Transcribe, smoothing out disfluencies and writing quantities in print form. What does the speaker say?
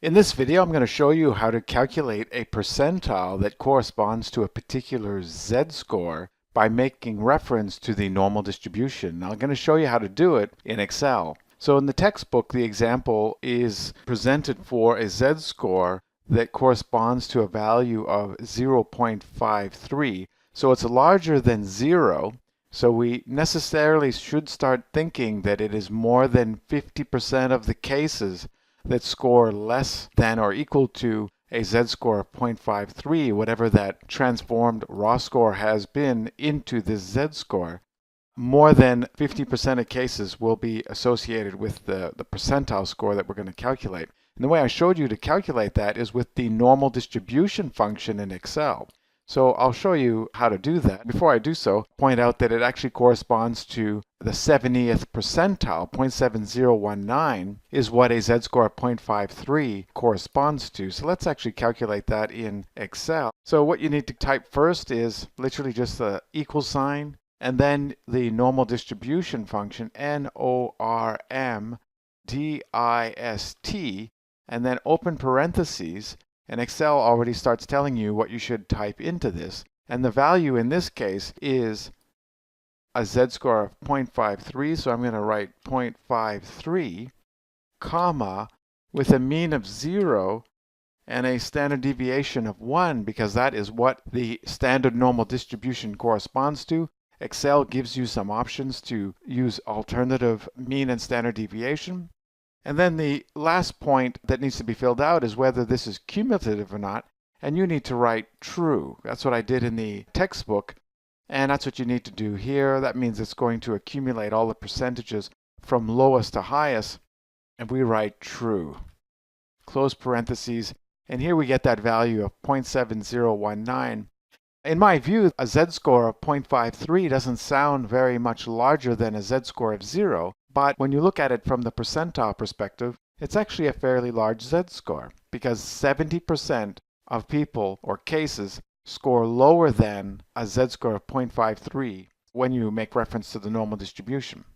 In this video, I'm going to show you how to calculate a percentile that corresponds to a particular z-score by making reference to the normal distribution. Now, I'm going to show you how to do it in Excel. So in the textbook, the example is presented for a z-score that corresponds to a value of 0.53. So it's larger than 0. So we necessarily should start thinking that it is more than 50% of the cases that score less than or equal to a z-score of 0.53, whatever that transformed raw score has been into this z-score. More than 50% of cases will be associated with the percentile score that we're going to calculate. And the way I showed you to calculate that is with the normal distribution function in Excel. So I'll show you how to do that. Before I do so, point out that it actually corresponds to the 70th percentile. 0.7019 is what a z-score of 0.53 corresponds to. So let's actually calculate that in Excel. So what you need to type first is literally just the equal sign, and then the normal distribution function, NORMDIST, and then open parentheses. And Excel already starts telling you what you should type into this. And the value in this case is a z-score of 0.53. So I'm going to write 0.53, comma, with a mean of 0 and a standard deviation of 1, because that is what the standard normal distribution corresponds to. Excel gives you some options to use alternative mean and standard deviation. And then the last point that needs to be filled out is whether this is cumulative or not, and you need to write true. That's what I did in the textbook, and that's what you need to do here. That means it's going to accumulate all the percentages from lowest to highest, and we write true. Close parentheses, and here we get that value of 0.7019. In my view, a z-score of 0.53 doesn't sound very much larger than a z-score of 0. But when you look at it from the percentile perspective, it's actually a fairly large z-score, because 70% of people or cases score lower than a z-score of 0.53 when you make reference to the normal distribution.